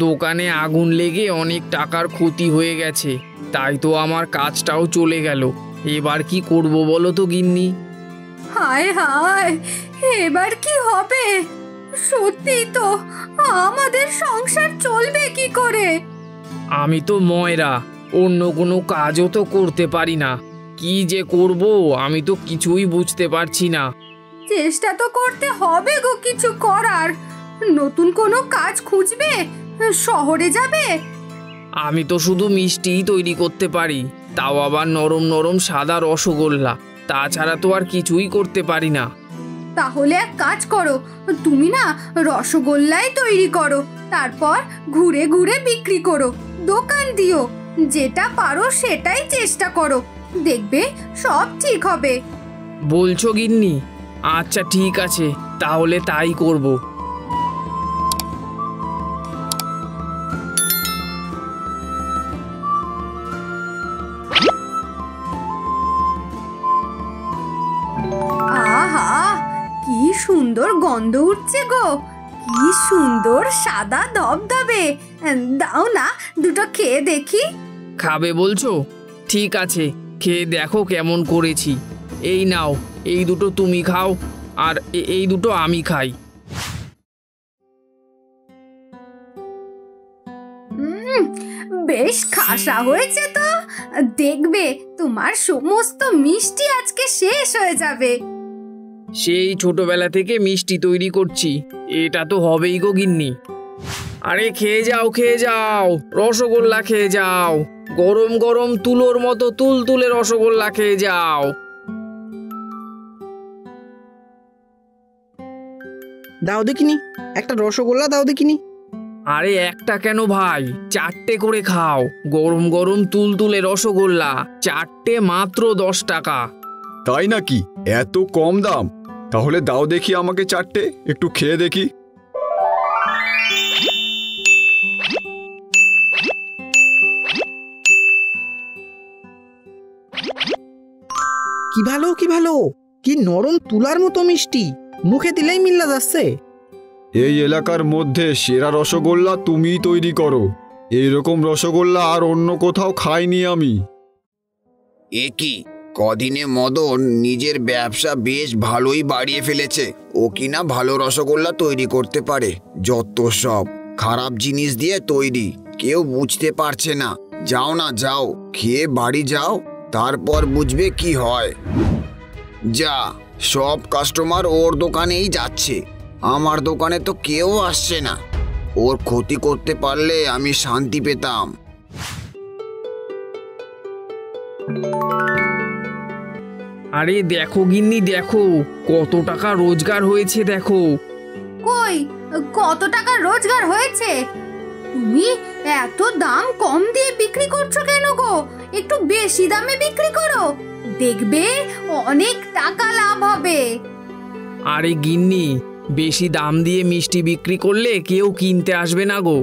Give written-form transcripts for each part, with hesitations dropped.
দোকানে আগুন লেগে অনেক টাকার ক্ষতি হয়ে গেছে, তাই তো আমার কাজটাও চলে গেল। এবার কি করব বলো তো গিন্নি? হায় হায়, এবার কি হবে? সত্যি তো, আমাদের সংসার চলবে কি করে? আমি তো ময়রা, অন্য কোনো কাজও তো করতে পারি না। কি যে করব আমি তো কিছুই বুঝতে পারছি না। চেষ্টা তো করতে হবে গো কিছু করার। নতুন কোনো কাজ খুঁজবে, শহরে যাবে। আমি তো শুধু মিষ্টিই তৈরি করতে পারি, তাও আবার নরম নরম সাদা রসগোল্লা। তাছাড়া তো আর কিছুই করতে পারি না। তাহলে এক কাজ করো, তুমি না রসগোল্লাই তৈরি করো, তারপর ঘুরে ঘুরে বিক্রি করো, দোকান দিও। যেটা পারো সেটাই চেষ্টা করো, দেখবে সব ঠিক হবে। বলছো গিন্নি? আচ্ছা ঠিক আছে, তাহলে তাই করব। আহা, কি সুন্দর গন্ধ উঠছে গো, কি সুন্দর সাদা ধবধবে। দাও না, দুটো খেয়ে দেখি। খাবে বলছো? ঠিক আছে, খেয়ে দেখো কেমন করেছি। এই নাও, এই দুটো তুমি খাও, আর এই দুটো আমি খাই। বেশ খাসা হয়েছে তো। দেখবে তোমার সমস্ত মিষ্টি আজকে শেষ হয়ে যাবে। সেই ছোটবেলা থেকে মিষ্টি তৈরি করছি, এটা তো হবেই গো গিন্নি। আরে খেয়ে যাও খেয়ে যাও, রসগোল্লা খেয়ে যাও। গরম গরম তুলোর মতো তুলতুলে রসগোল্লা খেয়ে যাও। দাও দেখিনি, একটা রসগোল্লা দাও দেখিনি। আরে একটা কেন ভাই, 4টে করে খাও। গরম গরম তুলতুলে রসগোল্লা, 4টে মাত্র 10 টাকা। তাই নাকি? এত কম দাম? তাহলে দাও দেখি আমাকে 4টে, একটু খেয়ে দেখি। কি ভালো, কি ভালো, কি নরম তুলার মতো মিষ্টি, মুখে দিলেই মিল্লা যাচ্ছে। এই এলাকার মধ্যে সেরা রসগোল্লা তুমিই তৈরি করো। এইরকম রসগোল্লা আর অন্য কোথাও খাইনি আমি। এ কি, কদিনে মদন নিজের ব্যবসা বেশ ভালোই বাড়িয়ে ফেলেছে। ও কিনা ভালো রসগোল্লা তৈরি করতে পারে। যত সব খারাপ জিনিস দিয়ে তৈরি, কেউ বুঝতে পারছে না। যাও না যাও, খেয়ে বাড়ি যাও, তারপর বুঝবে কি হয়। যা, সব কাস্টমার ওর দোকানেই যাচ্ছে, আমার দোকানে তো কেউ আসছে না। ওর ক্ষতি করতে পারলে আমি শান্তি পেতাম। আরে দেখো গিন্নি দেখো, কত টাকা রোজগার হয়েছে দেখো। কই, কত টাকা রোজগার হয়েছে? তুমি এত দাম কম দিয়ে বিক্রি করছো কেন গো? একটু বেশি দামে বিক্রি করো, দেখবে অনেক টাকা লাভ হবে। আরে গিন্নি, বেশি দাম দিয়ে মিষ্টি বিক্রি করলে কেউ কিনতে আসবে না গো।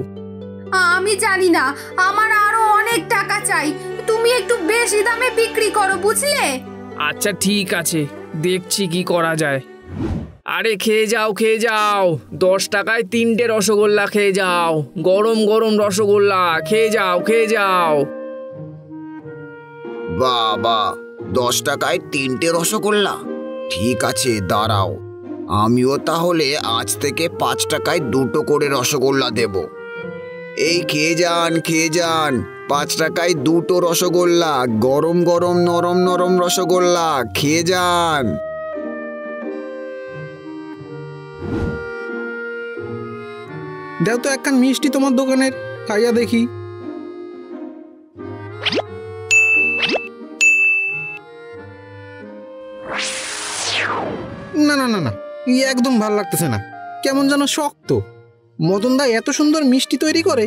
আমি জানি না, আমার আরো অনেক টাকা চাই। তুমি একটু বেশি দামে বিক্রি করো, বুঝলে? আচ্ছা ঠিক আছে, দেখছি কি করা যায়। আরে খেয়ে যাও খেয়ে যাও, 10 টাকায় 3টে রসগোল্লা খেয়ে যাও। গরম গরম রসগোল্লা খেয়ে যাও খেয়ে যাও। বাবা, 10 টাকায় 3টে রসগোল্লা? ঠিক আছে, দাঁড়াও, আমিও তাহলে আজ থেকে 5 টাকায় 2টো করে রসগোল্লা দেব। এই খেয়ে যান খেয়ে যান, 5 টাকায় 2টো রসগোল্লা, গরম গরম নরম নরম রসগোল্লা, খেয়ে যান। দাও তো একখান মিষ্টি তোমার দোকানের, খাইয়া দেখি। না না না না, একদম ভাল লাগতেছে না, কেমন যেন শক্ত। মদন দা এত সুন্দর মিষ্টি তৈরি করে,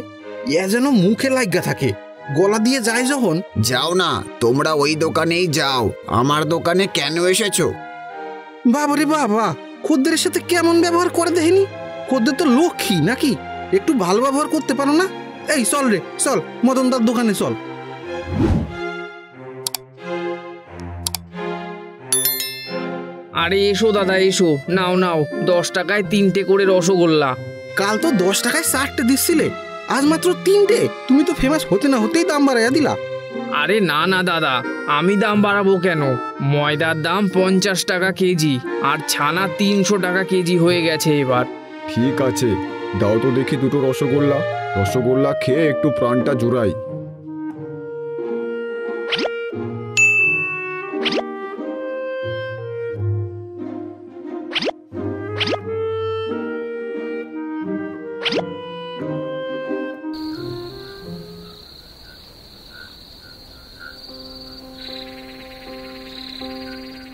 এ যেন মুখে লাগা থাকে, গলা দিয়ে যায় যখন। যাও না, তোমরা ওই দোকানেই যাও, আমার দোকানে কেন এসেছো? বাবারে বাবা, খদ্দের সাথে কেমন ব্যবহার করে দেখিনি। খদ্দের তো লক্ষ্মী নাকি, একটু ভালো ব্যবহার করতে পারো না? এই চল রে চল, মদন দার দোকানে চল। আরে এসো দাদা এসো, নাও নাও, 10 টাকায় 3টে করে রসগোল্লা। কাল তো 10 টাকায় 4টে দিচ্ছিলে, আজ মাত্র 3টে, তুমি তো ফেমাস হতে না হতেই দাম বাড়াইয়া দিলা। আরে না না দাদা, আমি দাম বাড়াবো কেন? ময়দার দাম 50 টাকা কেজি, আর ছানা 300 টাকা কেজি হয়ে গেছে এবার। ঠিক আছে, দাও তো দেখি দুটো রসগোল্লা। রসগোল্লা খেয়ে একটু প্রাণটা জুড়াই।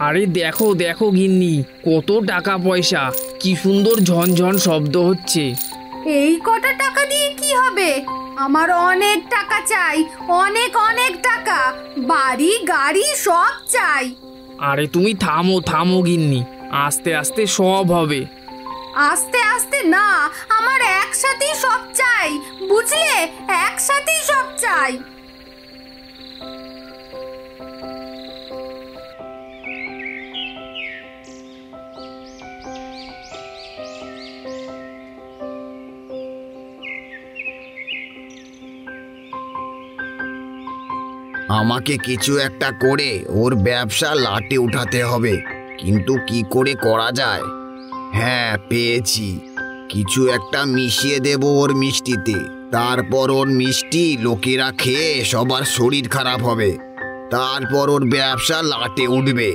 আরে দেখো দেখো গিন্নি, কত টাকা পয়সা, কি সুন্দর ঝনঝন শব্দ হচ্ছে। এই কটা টাকা দিয়ে কি হবে? আমার অনেক টাকা চাই, অনেক অনেক টাকা, বাড়ি গাড়ি সব চাই। আরে তুমি থামো থামো গিন্নি, আস্তে আস্তে সব হবে। আস্তে আস্তে না, আমার একসাথেই সব চাই, বুঝলে? একসাথেই সব চাই। আমাকে কিছু একটা করে ওর ব্যবসা লাটে উঠাতে হবে, কিন্তু কি করে করা যায়? হ্যাঁ, পেয়েছি। কিছু একটা মিশিয়ে দেব ওর মিষ্টিতে, তারপর ওর মিষ্টি লোকেরা খেয়ে সবার শরীর খারাপ হবে, তারপর ওর ব্যবসা লাটে উঠবে।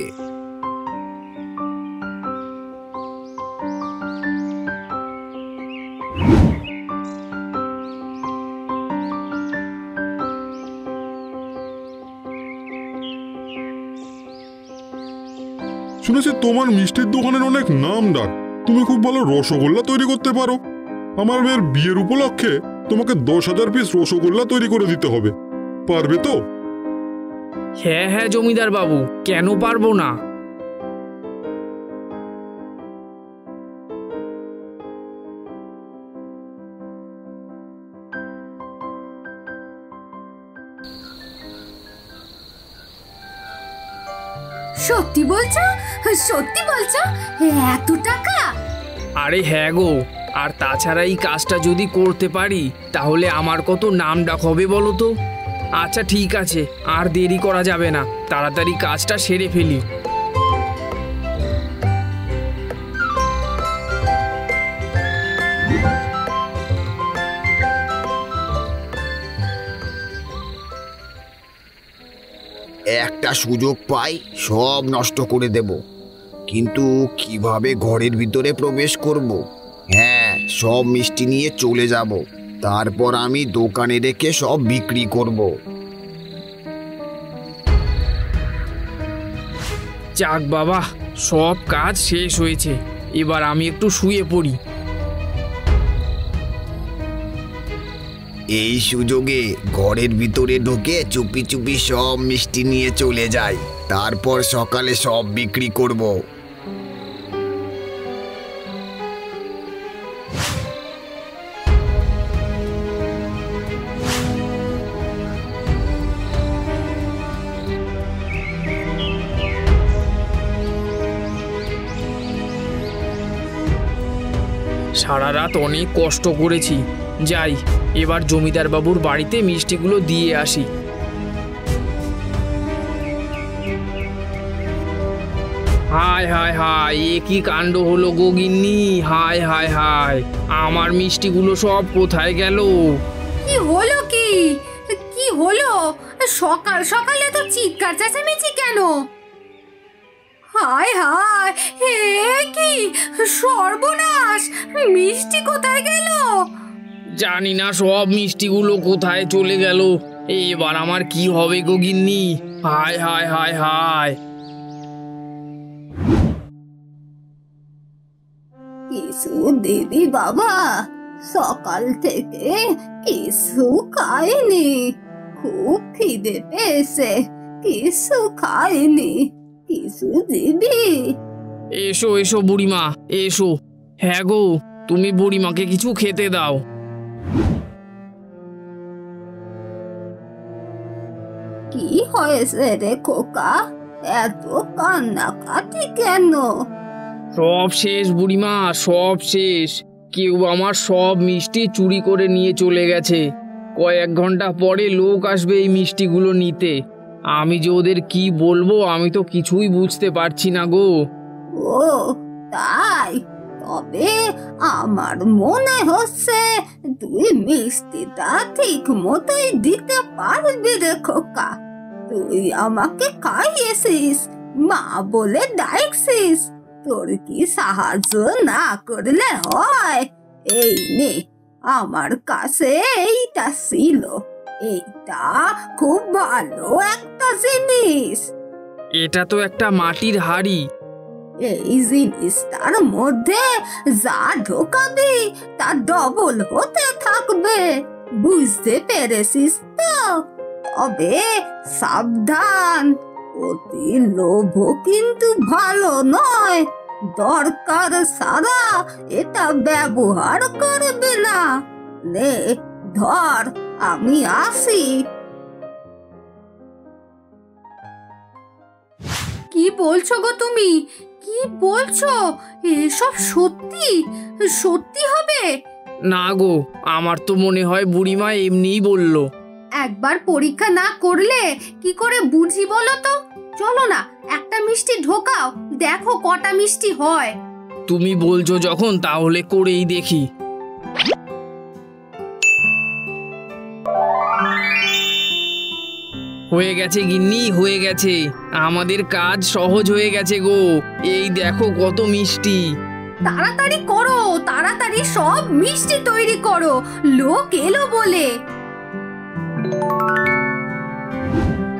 শুনেছি তোমার মিষ্টির দোকানের অনেক নাম ডাক, তুমি খুব ভালো রসগোল্লা তৈরি করতে পারো। আমার মেয়ের বিয়ের উপলক্ষে তোমাকে 10,000 পিস রসগোল্লা তৈরি করে দিতে হবে, পারবে তো? হ্যাঁ হ্যাঁ জমিদার বাবু, কেন পারবো না? সত্যি বলছো? সত্যি বলছো? এত টাকা? আরে হ্যাঁ গো, আর তাছাড়া এই কাজটা যদি করতে পারি তাহলে আমার কত নাম ডাক হবে বলো তো। আচ্ছা ঠিক আছে, আর দেরি করা যাবে না, তাড়াতাড়ি কাজটা সেরে ফেলি। একটা সুযোগ পাই সব নষ্ট করে দেব, কিন্তু কিভাবে ঘরের ভিতরে প্রবেশ করব? হ্যাঁ, সব মিষ্টি নিয়ে চলে যাব, তারপর আমি দোকানে রেখে সব বিক্রি করব। যাক বাবা, সব কাজ শেষ হয়েছে, এবার আমি একটু শুয়ে পড়ি। এই সুযোগে ঘরের ভিতরে ঢুকে চুপি চুপি সব মিষ্টি নিয়ে চলে যাই, তারপর সকালে সব বিক্রি করব। সারা রাত অনেক কষ্ট করেছি, যাই এবার জমিদার বাবুর বাড়িতে মিষ্টিগুলো দিয়ে আসি। হায় হায় হায়, এ কি কাণ্ড হলো গো গিন্নি! হায় হায় হায়, আমার মিষ্টিগুলো সব কোথায় গেল? কি হলো? কি কি হলো? সকাল সকালে তো চিৎকার চেঁচামেচি কেন? হায় হায়, হে কি সর্বনাশ! মিষ্টি কোথায় গেল? জানি না সব মিষ্টিগুলো কোথায় চলে গেল, এবার আমার কি হবে গো গিন্নি! হায় হায় হায় হায়। কিছু দিবি বাবা? সকাল থেকে কিছু খাইনি, খুব খিদে পেয়েছে, কিছু খাইনি, কিছু দিবি? এসো এসো বুড়িমা, এসো। হ্যাঁ গো, তুমি বুড়িমাকে কিছু খেতে দাও। কি হয়েছে রে খোকা? এত কান্নাকাটি কেন? সব শেষ বুড়িমা, সব শেষ। কেউ আমার সব মিষ্টি চুরি করে নিয়ে চলে গেছে। কয়েক ঘন্টা পরে লোক আসবে এই মিষ্টিগুলো নিতে। আমি যে ওদের কি বলবো আমি তো কিছুই বুঝতে পারছি না গো। ও তাই? তবে আমার মনে হচ্ছে তুই মিষ্টিটা ঠিক মতোই দিতে পারবি রে খোকা। তুই আমাকে খাইয়েছিস, মা বলে ডাকছিস, তোর কি সাহায্য না করলে হয়? এই নে, আমার কাছে এইটা ছিল। এইটা খুব ভালো একটা জিনিস। এটা তো একটা মাটির হাড়ি। এই জিনিসটার মধ্যে যা ঢোকাবি তা ডবল হতে থাকবে, বুঝতে পেরেছিস তো? তবে সাবধান, অতি লোভ কিন্তু ভালো নয়। দরকার ছাড়া এটা ব্যবহার করবে না। নে ধর, আমি আসি। কি বলছো গো তুমি? কি বলছো? এসব সত্যি সত্যি হবে? না গো, আমার তো মনে হয় বুড়িমা এমনিই বলল। একবার পরীক্ষা না করলে কি করে বুঝি বলো তো? চলো না, একটা মিষ্টি ঢোকাও, দেখো কটা মিষ্টি হয়। তুমি বলছো যখন তাহলে করেই দেখি। হয়ে গেছে গিন্নি, হয়ে গেছে। আমাদের কাজ সহজ হয়ে গেছে গো। এই দেখো কত মিষ্টি। তাড়াতাড়ি করো, তাড়াতাড়ি সব মিষ্টি তৈরি করো, লোক এলো বলে।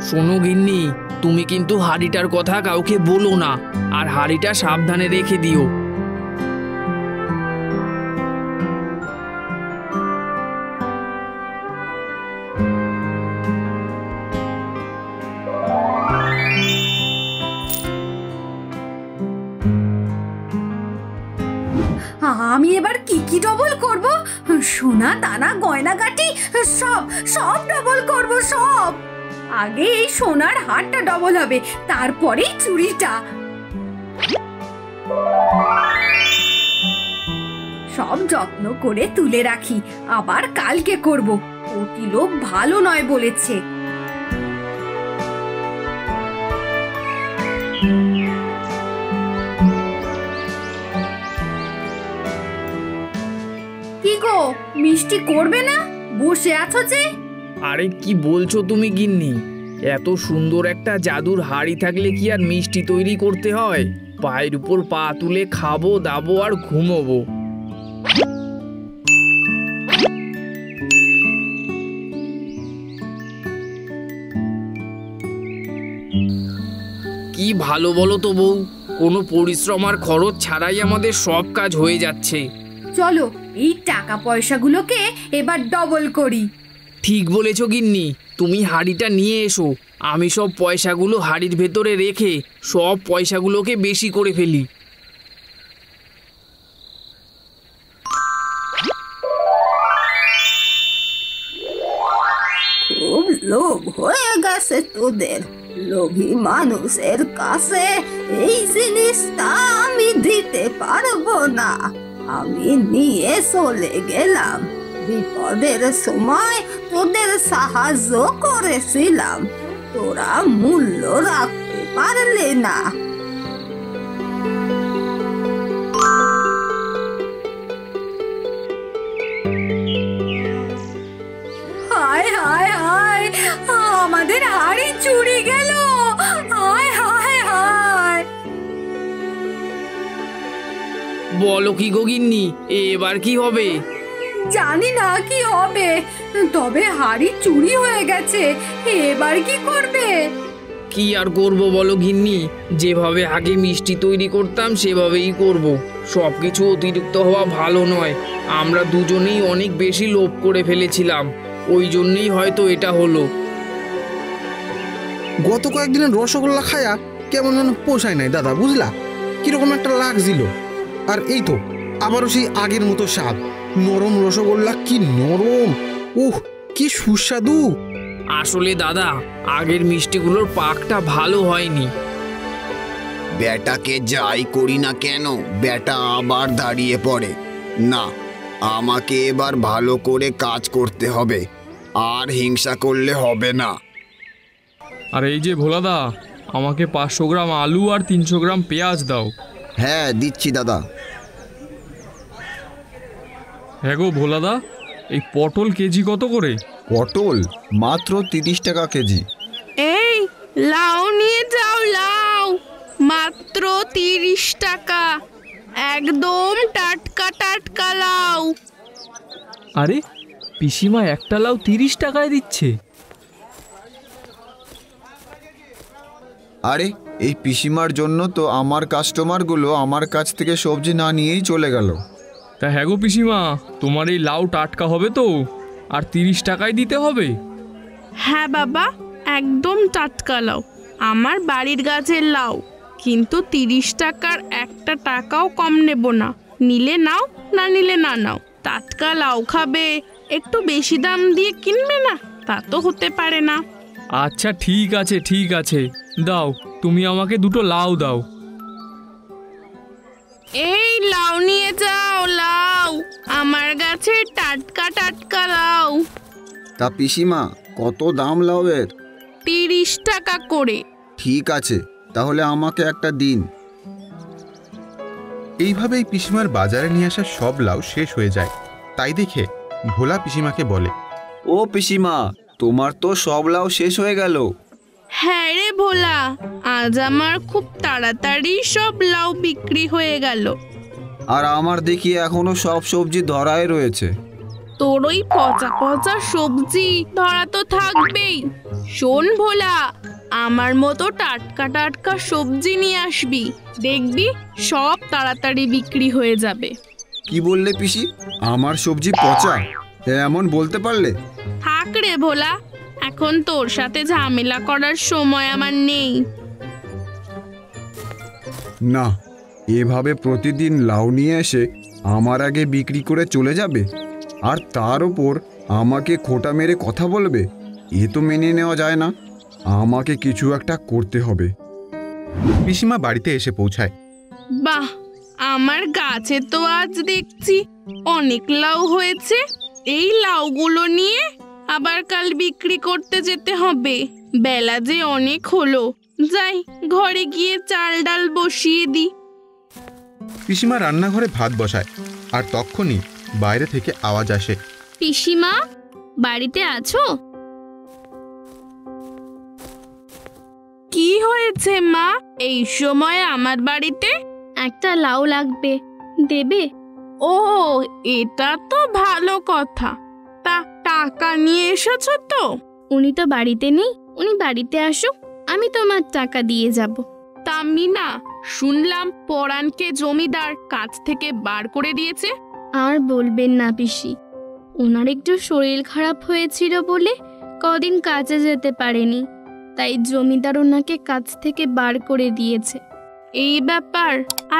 শোনো গিন্নি, তুমি কিন্তু হাড়িটার কথা কাউকে বলো না, আর হাড়িটা সাবধানে রেখে দিও। আমি এবার কি কি ডবল করব? সোনা দানা গয়নাগাটি সব সব ডবল করব, সব। আগে এই সোনার হারটা ডবল হবে, তারপরেই চুড়িটা। সব যত্ন করে তুলে রাখি, আবার কালকে করব। অতি লোভ ভালো নয় বলেছে। কি গো, মিষ্টি করবে না? বসে আছো যে? আরে কি বলছো তুমি গিন্নি? এত সুন্দর একটা জাদুর হাড়ি থাকলে কি আর মিষ্টি তৈরি করতে হয়? পায়ের উপর পা তুলে খাবো দাবো আর ঘুমোবো। কি ভালো বলো তো বউ, কোনো পরিশ্রম আর খরচ ছাড়াই আমাদের সব কাজ হয়ে যাচ্ছে। চলো এই টাকা পয়সাগুলোকে এবার ডবল করি। ঠিক বলেছ গিন্নি, তুমি হাড়িটা নিয়ে এসো। আমি সব পয়সাগুলো হাড়ির ভেতরে রেখে সব পয়সাগুলোকে বেশি করে ফেলি। খুব লোভ হয়ে গেছে তোদের। লোভী মানুষের কাছে এই জিনিসটা আমি দিতে পারবো না। আমি নিয়ে চলে গেলাম। বিপদের সময় তোদের সাহায্য করেছিলাম, তোরা মূল্য রাখতে পারলে না। হায় হায় হায়, আমাদের হাড়ি চুরি গেল। হায় হায় হায়। বলো কি গো গিন্নি, এবার কি হবে? জানি না কি হবে, তবে হাড়ি চুরি হয়ে গেছে। এবার কি করবে? কি আর করব বলো গিন্নি, যেভাবে আগে মিষ্টি তৈরি করতাম সেভাবেই করব। সবকিছু অতিরিক্ত হওয়া ভালো নয়। আমরা দুজনেই অনেক বেশি লোভ করে ফেলেছিলাম, ওই জন্যই হয়তো এটা হলো। গত কয়েকদিনের রসগোল্লা খায়া কেমন যেন পোষায় নাই দাদা, বুঝলা? কিরকম একটা লাগছিল। আর এই তো আবারও সেই আগের মতো স্বাদ। নরম রসগোল্লা, কি নরম! উহ, কি সুস্বাদু! আসলে দাদা, আগের মিষ্টিগুলোর পাকটা ভালো হয়নি। বেটাকে যাই করি না কেন, বেটা আবার দাঁড়িয়ে পড়ে। না, আমাকে এবার ভালো করে কাজ করতে হবে, আর হিংসা করলে হবে না। আর এই যে ভোলাদা, আমাকে 500 গ্রাম আলু আর 300 গ্রাম পেঁয়াজ দাও। হ্যাঁ, দিচ্ছি দাদা। হ্যাঁ গো ভোলাদা, এই পটল কেজি কত করে? পটল মাত্র 30 টাকা কেজি। এই লাউ নিয়ে যাও, লাউ মাত্র 30 টাকা, একদম টাটকা টাটকা লাউ। আরে পিসিমা একটা লাউ 30 টাকায় দিচ্ছে। আরে এই পিসিমার জন্য তো আমার কাস্টমারগুলো আমার কাছ থেকে সবজি না নিয়েই চলে গেল। তা হ্যাঁ গো পিসিমা, তোমার এই লাউ টাটকা হবে তো? আর 30 টাকায় দিতে হবে? হ্যাঁ বাবা, একদম টাটকা লাউ, আমার বাড়ির গাছের লাউ, কিন্তু 30 টাকার একটা টাকাও কম নেব না। নিলে নাও, না নিলে না নাও। টাটকা লাউ খাবে, একটু বেশি দাম দিয়ে কিনবে না, তা তো হতে পারে না। আচ্ছা ঠিক আছে ঠিক আছে, দাও, তুমি আমাকে 2টো লাউ দাও। এই লাউ নিয়ে যাও, লাউ আমার গাছে টাটকা টাটকা লাউ। তা পিসিমা কত দাম লাউয়ের? 30 টাকা করে। ঠিক আছে, তাহলে আমাকে একটা দিন। এইভাবেই পিসিমার বাজারে নিয়ে আসা সব লাউ শেষ হয়ে যায়। তাই দেখে ভোলা পিসিমাকে বলে, ও পিসিমা, তোমার তো সব লাউ শেষ হয়ে গেল। হ্যাঁ রে ভোলা, আজ আমার খুব তাড়াতাড়ি সব লাউ বিক্রি হয়ে গেল। আর আমার দেখি এখনো সব সবজি ধরাই রয়েছে। তোর ওই পচা পচা সবজি ধরা তো থাকবেই। শোন ভোলা, আমার মতো টাটকা টাটকা সবজি নিয়ে আসবি, দেখবি সব তাড়াতাড়ি বিক্রি হয়ে যাবে। কি বললে পিসি? আমার সবজি পচা? এমন বলতে পারলে? থাক রে ভোলা, এখন তোর সাথে ঝামেলা করার সময় আমার নেই। না, এভাবে প্রতিদিন লাউ নিয়ে এসে আমার আগে বিক্রি করে চলে যাবে, আর তার ওপর আমাকে খোঁটা মেরে কথা বলবে? এ তো মেনে নেওয়া যায় না। আমাকে কিছু একটা করতে হবে। পিসিমা বাড়িতে এসে পৌঁছায়। বাহ, আমার গাছে তো আজ দেখছি অনেক লাউ হয়েছে। এই লাউগুলো নিয়ে আবার কাল বিক্রি করতে যেতে হবে। বেলা যে অনেক হলো, যাই ঘরে গিয়ে চাল ডাল বসিয়ে দিই। পিসিমা রান্নাঘরে ভাত বসায়, আর তখনই বাইরে থেকে আওয়াজ আসে, পিসিমা বাড়িতে আছো? কি হয়েছে মা, এই সময় আমার বাড়িতে? একটা লাউ লাগবে, দেবে? ও, এটা তো ভালো কথা। তা টাকা নিয়ে এসেছো তো? উনি তো বাড়িতে নেই, উনি বাড়িতে আসুক, আমি তোমার টাকা দিয়ে যাব। তা মিনা, শুনলাম পরাণকে জমিদার কাজ থেকে বার করে দিয়েছে। আর বলবেন না পিসি, ওনার একটু শরীর খারাপ হয়েছিল বলে কদিন কাজে যেতে পারেনি, তাই জমিদার ওনাকে কাজ থেকে বার করে দিয়েছে। এই ব্যাপার?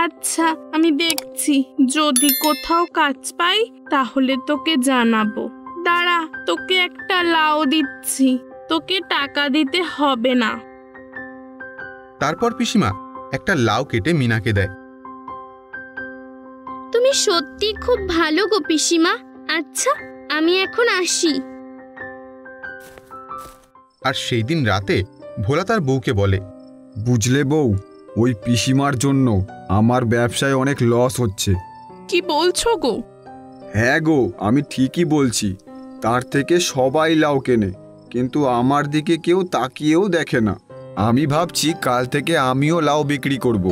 আচ্ছা, আমি দেখছি, যদি কোথাও কাজ পাই তাহলে তোকে জানাবো। দাঁড়া, তোকে একটা লাউ দিচ্ছি, তোকে টাকা দিতে হবে না। তারপর পিসিমা একটা লাউ কেটে মিনাকে দেয়। তুমি সত্যি খুব ভালো গো পিসিমা। আচ্ছা, আমি এখন আসি। আর সেই দিন রাতে ভোলা তার বউকে বলে, বুঝলে বউ, ওই পিসিমার জন্য আমার ব্যবসায় অনেক লস হচ্ছে। কি বলছো গো? হ্যাঁ গো, আমি ঠিকই বলছি। তার থেকে সবাই লাউ কেনে, কিন্তু আমার দিকে কেউ তাকিয়েও দেখে না। আমি ভাবছি কাল থেকে আমিও লাউ বিক্রি করব।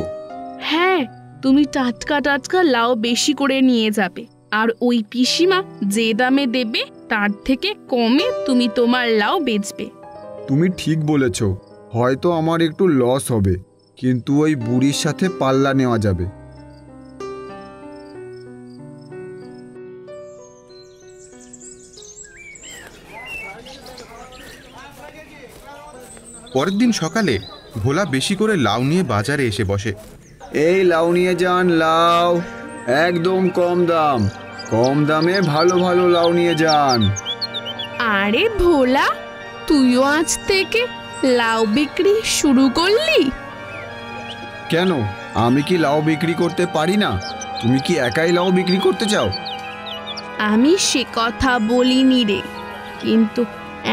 হ্যাঁ, তুমি টাটকা টাটকা লাউ বেশি করে নিয়ে যাবে, আর ওই পিসিমা যে দামে দেবে তার থেকে কমে তুমি তোমার লাউ বেচবে। তুমি ঠিক বলেছ, হয়তো আমার একটু লস হবে, কিন্তু ওই বুড়ির সাথে পাল্লা নেওয়া যাবে। পরের দিন সকালে ভোলা বেশি করে লাউ নিয়ে বাজারে এসে বসে। এই লাউ নিয়ে যান, লাউ একদম কম দাম, কম দামে ভালো ভালো লাউ নিয়ে যান। আরে ভোলা, তুইও আজ থেকে লাউ বিক্রি শুরু করলি? কেন, আমি কি লাউ বিক্রি করতে পারি না? তুমি কি একাই লাউ বিক্রি করতে চাও? আমি সে কথা বলিনি রে, কিন্তু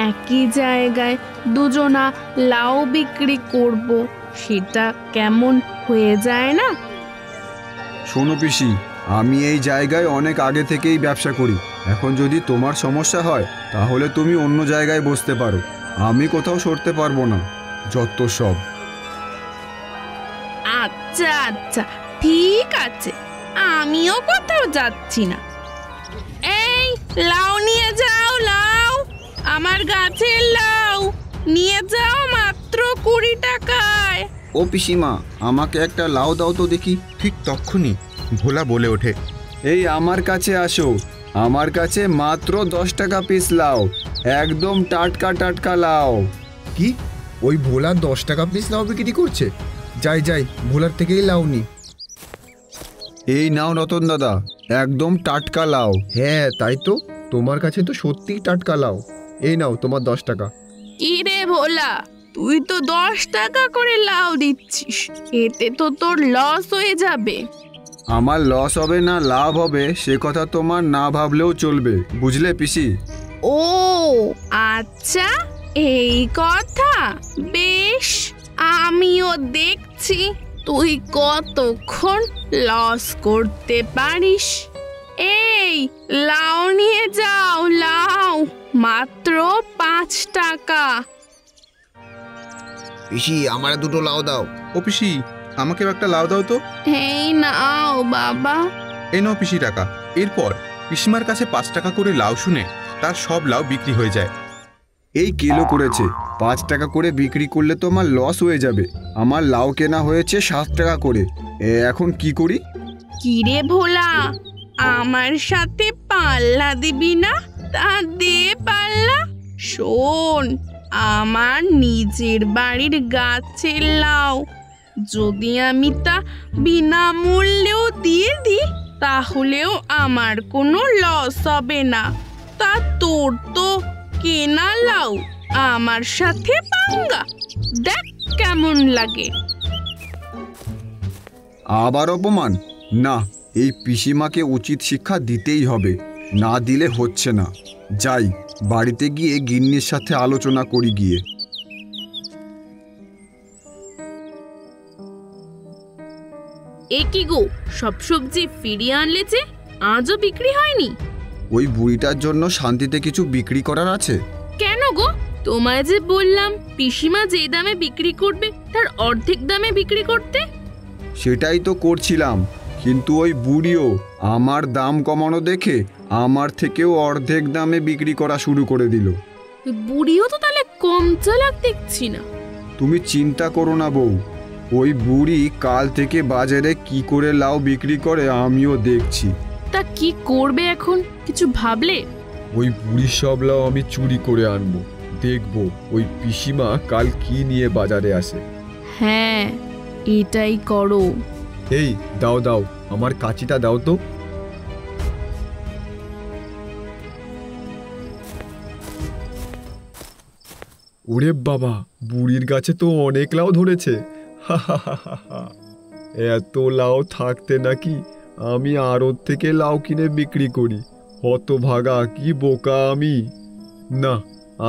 একই জায়গায় দুজনা লাউ বিক্রি করব, সেটা কেমন হয়ে যায় না? শোনো পিসি, আমি এই জায়গায় অনেক আগে থেকেই ব্যবসা করি। এখন যদি তোমার সমস্যা হয় তাহলে তুমি অন্য জায়গায় বসতে পারো, আমি কোথাও সরতে পারবো না। যত সব। আচ্ছা আচ্ছা, ঠিক আছে, আমিও কোথাও যাচ্ছি না। এই লাউ নিয়ে যাও, লাউ, আমার গাছের লাউ নিয়ে যাও, মাত্র 20 টাকায়। ও পিসিমা, আমাকে একটা লাউ দাও তো দেখি। ঠিক তক্ষুনি ভোলা বলে ওঠে, এই আমার কাছে আসো, আমার কাছে মাত্র 10 টাকা পিস লাউ, একদম টাটকা টাটকা লাউ। কি, ওই ভোলা 10 টাকা পিস লাউ বিক্রি করছে? যাই যাই, ভোলার থেকেই লাউ নি। এই নাও রতন দাদা, একদম টাটকা লাউ। হ্যাঁ তাই তো, তোমার কাছে তো সত্যিই টাটকা লাউ। এই নাও তোমার 10 টাকা। কি রে ভোলা, তুই তো 10 টাকা করে লাউ দিচ্ছিস, এতে তো তোর লস হয়ে যাবে। আমার লস হবে না লাভ হবে সে কথা তোমার না ভাবলেও চলবে, বুঝলে পিসি? ও আচ্ছা, এই কথা, বেশ, আমিও দেখছি তুই কতক্ষণ লস করতে পারিস। এই লাউ নিয়ে যাও, লাউ মাত্র 5 টাকা। পিসি, আমার দুটো লাউ দাও। ও পিসি, আমাকেও একটা লাউ দাও তো। এই নাও বাবা। এই নাও পিসি টাকা। এরপর পিসিমার কাছে 5 টাকা করে লাউ শুনে তার সব লাউ বিক্রি হয়ে যায়। এই কিলো করেছে, 5 টাকা করে বিক্রি করলে তো আমার লস হয়ে যাবে। আমার লাউ কেনা হয়েছে 7 টাকা করে, এখন কি করি? কিরে ভোলা, আমার সাথে পাল্লা দিবি না? তা দে পাল্লা। শোন, আমার নিজের বাড়ির গাছের লাউ, যদি আমি তা বিনামূল্যেও দিয়ে দিই তাহলেও আমার কোনো লস হবে না। তা তোর তো কেনা লাউ, আমার সাথে পাঙ্গা, দেখ কেমন লাগে। আবার অপমান? না, এই পিসিমাকে উচিত শিক্ষা দিতেই হবে, না দিলে হচ্ছে না। যাই, বাড়িতে গিয়ে গিন্নির সাথে আলোচনা করি গিয়ে। এ কি গো, সব সবজি ফিরিয়ে আনলে যে, আজও বিক্রি হয়নি? ওই বুড়িটার জন্য শান্তিতে কিছু বিক্রি করার আছে। কেন গো, তোমায় যে বললাম পিসিমা যে দামে বিক্রি করবে তার অর্ধেক দামে বিক্রি করতে। সেটাই তো করছিলাম, কিন্তু ওই বুড়িও আমার দাম কমানো দেখে আমার থেকেও অর্ধেক দামে বিক্রি করা শুরু করে দিল। বুড়িও তো তাহলে কম চালাক দেখছি না। তুমি চিন্তা করো না বউ, ওই বুড়ি কাল থেকে বাজারে কি করে লাউ বিক্রি করে আমিও দেখছি। তা কি করবে এখন, কিছু ভাবলে? ওই বুড়ির সব লাউ আমি চুরি করে আনবো, দেখবো ওই পিসিমা কাল কি নিয়ে বাজারে আসে। হ্যাঁ, এটাই করো। এই দাও দাও, আমার কাঁচিটা দাও তো। ওরে বাবা, বুড়ির গাছে তো অনেক লাউ ধরেছে। এত লাউ থাকতে নাকি আমি আড়ত থেকে লাউ কিনে বিক্রি করি। হতভাগা, কি বোকা আমি! না,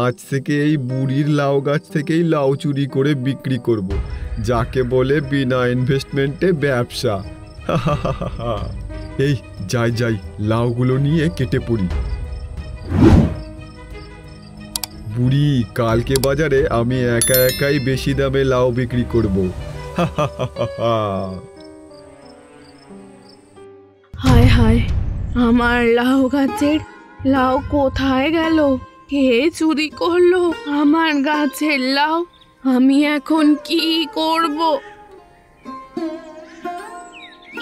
আজ থেকে এই বুড়ির লাউ গাছ থেকেই লাউ চুরি করে বিক্রি করব, যাকে বলে বিনা ইনভেস্টমেন্টে ব্যবসা। এই যাই যাই, লাউগুলো নিয়ে কেটে পড়ি। বুড়ি, কালকে বাজারে আমি একা একাই বেশি দামে লাউ বিক্রি করব। হায় হায়, আমার লাউ গাছের লাউ কোথায় গেল? কে চুরি করলো আমার গাছের লাউ? আমি এখন কি করব?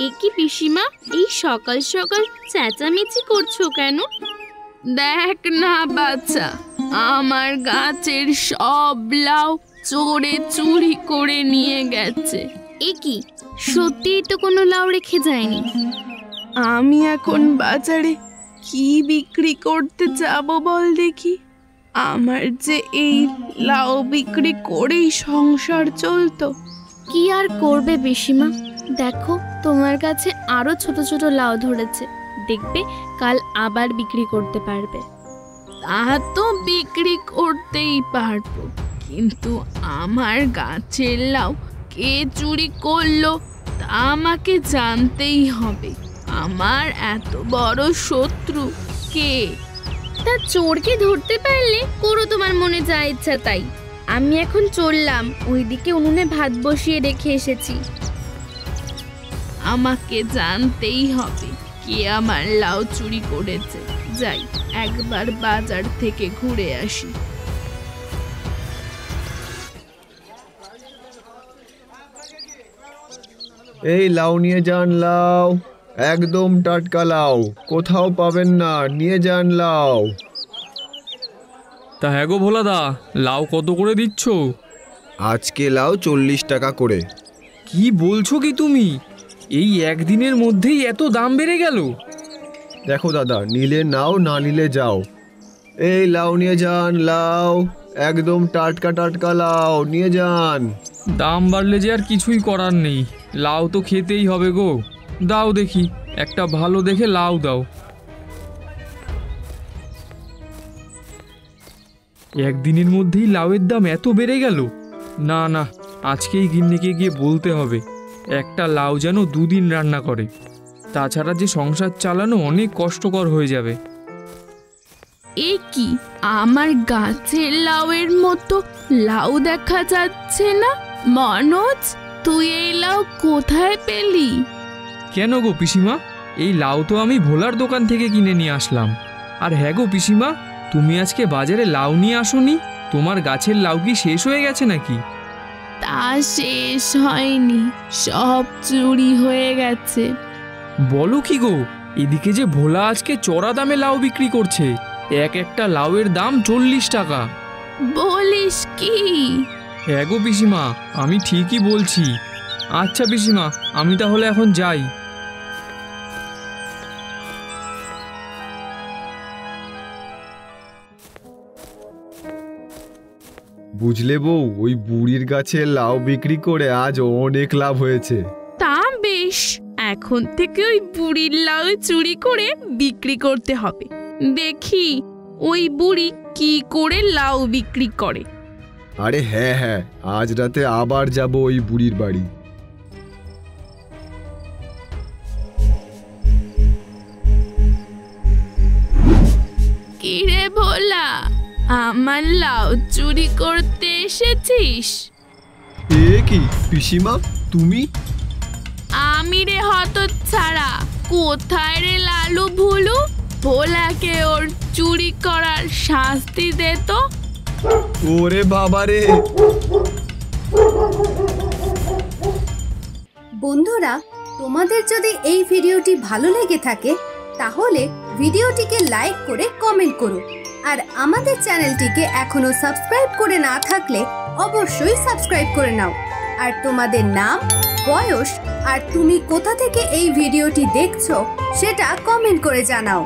এ কি পিসিমা, এই সকাল সকাল চেঁচামেচি করছো কেন? দেখ না বাচ্চা, আমার গাছের সব লাউ চোরে চুরি করে নিয়ে গেছে। এ কি, সত্যিই তো কোনো লাউ রেখে যায়নি। আমি এখন বাজারে কি বিক্রি করতে যাব বল দেখি? আমার যে এই লাউ বিক্রি করেই সংসার চলতো। কি আর করবে পিসিমা, দেখো তোমার কাছে আরো ছোট ছোট লাউ ধরেছে, দেখবে কাল আবার বিক্রি করতে পারবে। তা তো বিক্রি করতেই পারবো, কিন্তু আমার গাছের লাউ কে চুরি করলো তা আমাকে জানতেই হবে। আমার এত বড় শত্রু কে? তা চোরকে ধরতে পারলে করো তোমার মনে যা ইচ্ছা তাই। আমি এখন চললাম, ওইদিকে উনুনে ভাত বসিয়ে রেখে এসেছি। আমাকে জানতেই হবে কে আমার লাউ চুরি করেছে। যাই, একবার বাজার থেকে ঘুরে আসি। এই লাউ নিয়ে যান, লাউ একদম টাটকা লাউ, কোথাও পাবেন না, নিয়ে যান লাউ। তা হ্যাঁ গো ভোলাদা, লাউ কত করে দিচ্ছ? আজকে লাউ 40 টাকা করে। কি বলছো কি তুমি? এই একদিনের মধ্যেই এত দাম বেড়ে গেল? দেখো দাদা, নিলে নাও, না নিলে যাও। এই লাউ নিয়ে যান, লাউ একদম টাটকা টাটকা লাউ নিয়ে যান। দাম বাড়লে যে আর কিছুই করার নেই, লাউ তো খেতেই হবে গো। দাও দেখি, একটা ভালো দেখে লাউ দাও। একদিনের মধ্যেই লাউয়ের দাম এত বেড়ে গেল? না না, আজকেই গিন্নিকে গিয়ে বলতে হবে একটা লাউ যেন 2 দিন রান্না করে, তাছাড়া যে সংসার চালানো অনেক কষ্টকর হয়ে যাবে। এ কি, আমার গাছের লাউয়ের মতো লাউ দেখা যাচ্ছে না? মনোজ, তুই এই লাউ কোথায় পেলি? কেন গো পিসিমা, এই লাউ তো আমি ভোলার দোকান থেকে কিনে নিয়ে আসলাম। আর হ্যাঁ গো পিসিমা, তুমি আজকে বাজারে লাউ নিয়ে আসোনি? তোমার গাছের লাউ কি শেষ হয়ে গেছে নাকি? তা শেষ হয়নি, সব চুরি হয়ে গেছে। বলো কি গো, এদিকে যে ভোলা আজকে চড়া দামে লাউ বিক্রি করছে, একটা লাউয়ের দাম 40 টাকা। বলিস কি? হ্যাঁ গো পিসিমা, আমি ঠিকই বলছি। আচ্ছা পিসিমা, আমি তাহলে এখন যাই। বুঝলে বউ, ওই বুড়ির গাছে লাউ বিক্রি করে আজ অনেক লাভ হয়েছে। তা বেশ, এখন থেকে ওই বুড়ির লাউ চুরি করে বিক্রি করতে হবে। দেখি ওই বুড়ি কি করে লাউ বিক্রি করে। আরে হ্যাঁ হ্যাঁ, আজ রাতে আবার যাব ওই বুড়ির বাড়ি। কিরে ভোলা, আমার লাউ চুরি করতে এসেছিস? এ কি পিসিমা, তুমি? আমি রে হতচ্ছাড়া, কোথায় রে লালু ভুলু? ভোলাকে ওর চুরি করার শাস্তি দে তো। ওরে বাবা রে! বন্ধুরা, তোমাদের যদি এই ভিডিওটি ভালো লেগে থাকে তাহলে ভিডিওটিকে লাইক করে কমেন্ট করো। আর আমাদের চ্যানেলটিকে এখনো সাবস্ক্রাইব করে না থাকলে অবশ্যই সাবস্ক্রাইব করে নাও। আর তোমাদের নাম, বয়স আর তুমি কোথা থেকে এই ভিডিওটি দেখছো সেটা কমেন্ট করে জানাও।